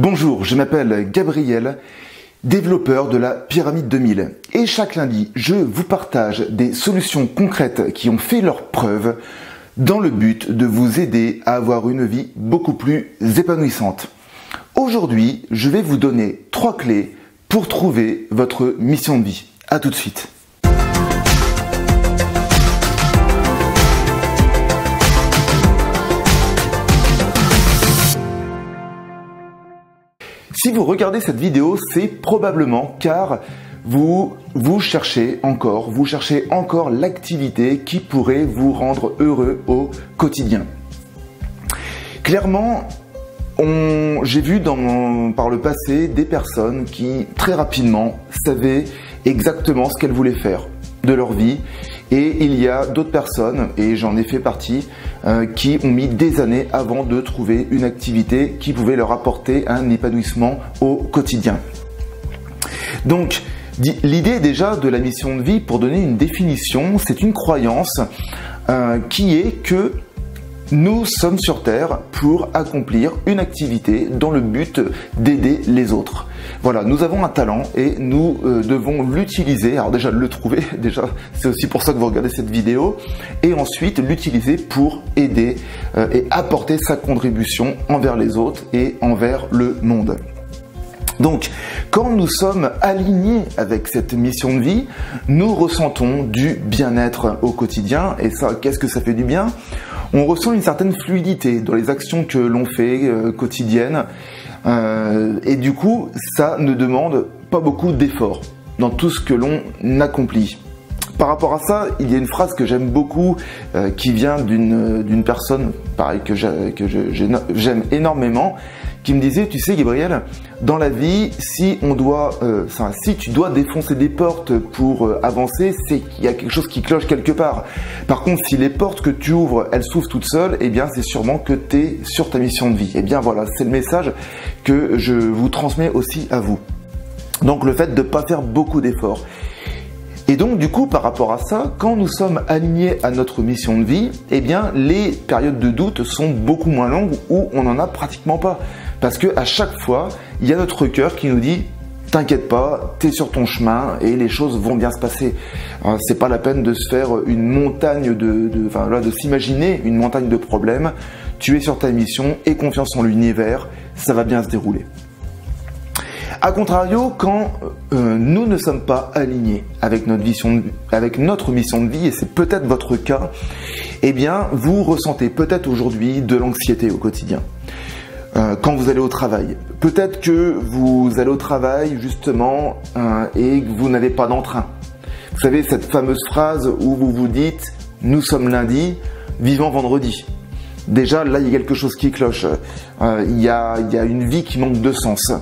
Bonjour, je m'appelle Gabriel, développeur de la Pyramide 2000. Et chaque lundi, je vous partage des solutions concrètes qui ont fait leurs preuves dans le but de vous aider à avoir une vie beaucoup plus épanouissante. Aujourd'hui, je vais vous donner 3 clés pour trouver votre mission de vie. À tout de suite. Si vous regardez cette vidéo, c'est probablement car vous cherchez encore l'activité qui pourrait vous rendre heureux au quotidien. Clairement, j'ai vu par le passé des personnes qui très rapidement savaient exactement ce qu'elles voulaient faire de leur vie. Et il y a d'autres personnes, et j'en ai fait partie, qui ont mis des années avant de trouver une activité qui pouvait leur apporter un épanouissement au quotidien. Donc, l'idée déjà de la mission de vie, pour donner une définition, c'est une croyance qui est que nous sommes sur Terre pour accomplir une activité dans le but d'aider les autres. Voilà, nous avons un talent et nous devons l'utiliser. Alors déjà le trouver, c'est aussi pour ça que vous regardez cette vidéo. Et ensuite l'utiliser pour aider et apporter sa contribution envers les autres et envers le monde. Donc, quand nous sommes alignés avec cette mission de vie, nous ressentons du bien-être au quotidien. Et ça, qu'est-ce que ça fait du bien ? On ressent une certaine fluidité dans les actions que l'on fait quotidiennes. Et du coup, ça ne demande pas beaucoup d'efforts dans tout ce que l'on accomplit. Par rapport à ça, il y a une phrase que j'aime beaucoup qui vient d'une personne pareil, que j'aime énormément, qui me disait, tu sais Gabriel, dans la vie, si tu dois défoncer des portes pour avancer, c'est qu'il y a quelque chose qui cloche quelque part. Par contre, si les portes que tu ouvres, elles s'ouvrent toutes seules, eh bien c'est sûrement que tu es sur ta mission de vie. Eh bien voilà, c'est le message que je vous transmets aussi à vous. Donc le fait de ne pas faire beaucoup d'efforts. Et donc du coup, par rapport à ça, quand nous sommes alignés à notre mission de vie, eh bien les périodes de doute sont beaucoup moins longues ou on n'en a pratiquement pas. Parce qu'à chaque fois, il y a notre cœur qui nous dit « T'inquiète pas, tu es sur ton chemin et les choses vont bien se passer. » C'est pas la peine de se faire une montagne de s'imaginer une montagne de problèmes. Tu es sur ta mission et confiance en l'univers, ça va bien se dérouler. A contrario, quand nous ne sommes pas alignés avec notre mission de vie, et c'est peut-être votre cas, eh bien, vous ressentez peut-être aujourd'hui de l'anxiété au quotidien. Quand vous allez au travail. Peut-être que vous allez au travail justement et que vous n'avez pas d'entrain. Vous savez, cette fameuse phrase où vous vous dites « Nous sommes lundi, vivons vendredi ». Déjà, là, il y a quelque chose qui cloche. Il y a une vie qui manque de sens.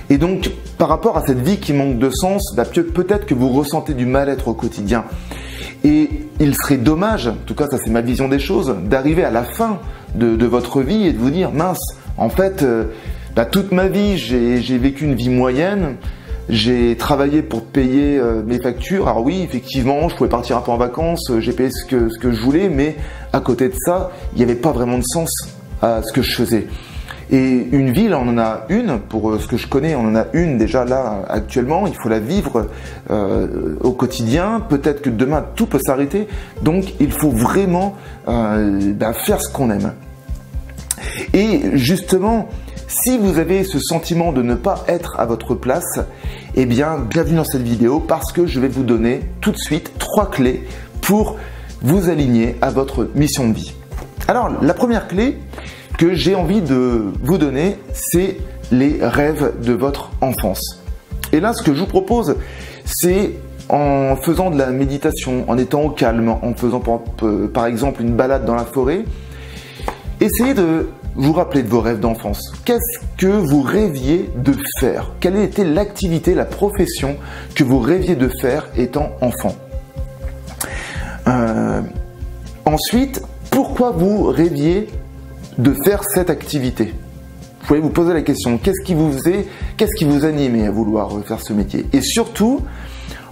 Et donc, par rapport à cette vie qui manque de sens, peut-être que vous ressentez du mal-être au quotidien. Et il serait dommage, en tout cas ça c'est ma vision des choses, d'arriver à la fin de votre vie et de vous dire « Mince, en fait, toute ma vie j'ai vécu une vie moyenne, j'ai travaillé pour payer mes factures. Alors oui, effectivement, je pouvais partir un peu en vacances, j'ai payé ce que je voulais, mais à côté de ça, il n'y avait pas vraiment de sens à ce que je faisais. » Et une vie, là, on en a une, pour ce que je connais, on en a une déjà là actuellement, il faut la vivre au quotidien, peut-être que demain tout peut s'arrêter, donc il faut vraiment faire ce qu'on aime. Et justement, si vous avez ce sentiment de ne pas être à votre place, eh bien, bienvenue dans cette vidéo parce que je vais vous donner tout de suite 3 clés pour vous aligner à votre mission de vie. Alors, la première clé que j'ai envie de vous donner, c'est les rêves de votre enfance. Et là, ce que je vous propose, c'est en faisant de la méditation, en étant au calme, en faisant par exemple une balade dans la forêt, essayez de vous rappeler de vos rêves d'enfance. Qu'est-ce que vous rêviez de faire? Quelle était l'activité, la profession que vous rêviez de faire étant enfant? Ensuite, pourquoi vous rêviez de faire cette activité? Vous pouvez vous poser la question, qu'est-ce qui vous animait à vouloir faire ce métier? Et surtout,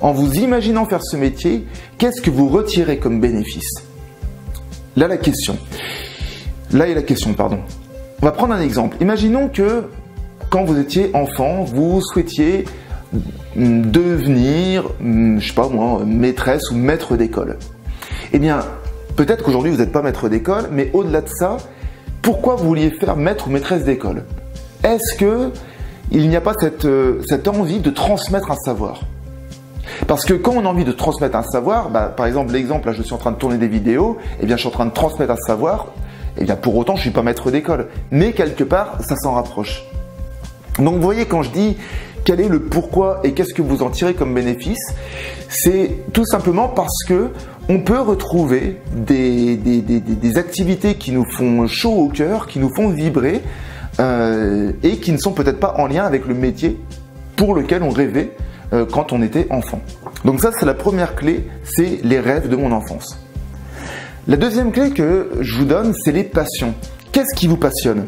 en vous imaginant faire ce métier, qu'est-ce que vous retirez comme bénéfice? Là est la question, pardon. On va prendre un exemple. Imaginons que quand vous étiez enfant, vous souhaitiez devenir, je sais pas moi, maîtresse ou maître d'école. Eh bien, peut-être qu'aujourd'hui vous n'êtes pas maître d'école, mais au-delà de ça, pourquoi vous vouliez faire maître ou maîtresse d'école? Est-ce que il n'y a pas cette envie de transmettre un savoir? Parce que quand on a envie de transmettre un savoir, par exemple l'exemple, là je suis en train de tourner des vidéos, eh bien je suis en train de transmettre un savoir, eh bien pour autant je ne suis pas maître d'école, mais quelque part ça s'en rapproche. Donc vous voyez, quand je dis quel est le pourquoi et qu'est-ce que vous en tirez comme bénéfice, c'est tout simplement parce que on peut retrouver des activités qui nous font chaud au cœur, qui nous font vibrer et qui ne sont peut-être pas en lien avec le métier pour lequel on rêvait quand on était enfant. Donc ça, c'est la première clé, c'est les rêves de mon enfance. La deuxième clé que je vous donne, c'est les passions. Qu'est-ce qui vous passionne?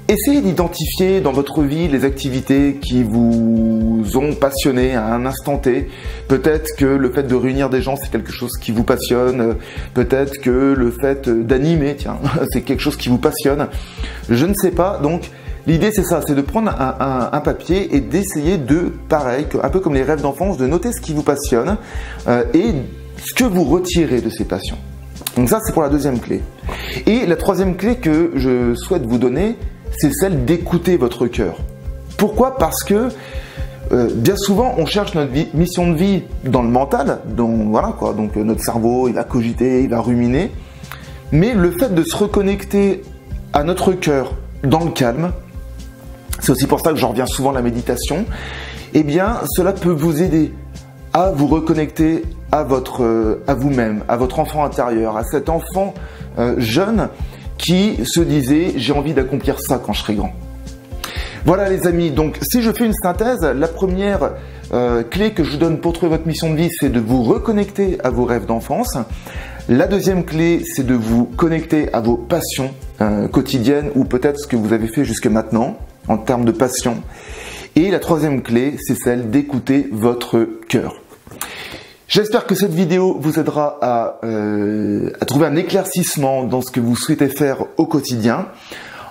Essayez d'identifier dans votre vie les activités qui vous ont passionné à un instant T. Peut-être que le fait de réunir des gens, c'est quelque chose qui vous passionne. Peut-être que le fait d'animer, tiens, c'est quelque chose qui vous passionne. Je ne sais pas. Donc, l'idée, c'est ça, c'est de prendre un papier et d'essayer de, pareil, un peu comme les rêves d'enfance, de noter ce qui vous passionne et ce que vous retirez de ces passions. Donc ça, c'est pour la deuxième clé. Et la troisième clé que je souhaite vous donner, c'est celle d'écouter votre cœur. Pourquoi? Parce que bien souvent, on cherche notre mission de vie dans le mental, voilà quoi. Donc notre cerveau, il va cogiter, il va ruminer. Mais le fait de se reconnecter à notre cœur dans le calme, c'est aussi pour ça que j'en reviens souvent à la méditation, eh bien, cela peut vous aider à vous reconnecter à vous-même, à votre enfant intérieur, à cet enfant jeune qui se disait « j'ai envie d'accomplir ça quand je serai grand ». Voilà les amis, donc si je fais une synthèse, la première clé que je vous donne pour trouver votre mission de vie, c'est de vous reconnecter à vos rêves d'enfance. La deuxième clé, c'est de vous connecter à vos passions quotidiennes ou peut-être ce que vous avez fait jusque maintenant en termes de passion. Et la troisième clé, c'est celle d'écouter votre cœur. J'espère que cette vidéo vous aidera à trouver un éclaircissement dans ce que vous souhaitez faire au quotidien.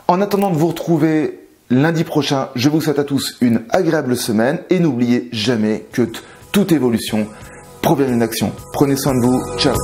En attendant de vous retrouver lundi prochain, je vous souhaite à tous une agréable semaine et n'oubliez jamais que toute évolution provient d'une action. Prenez soin de vous. Ciao.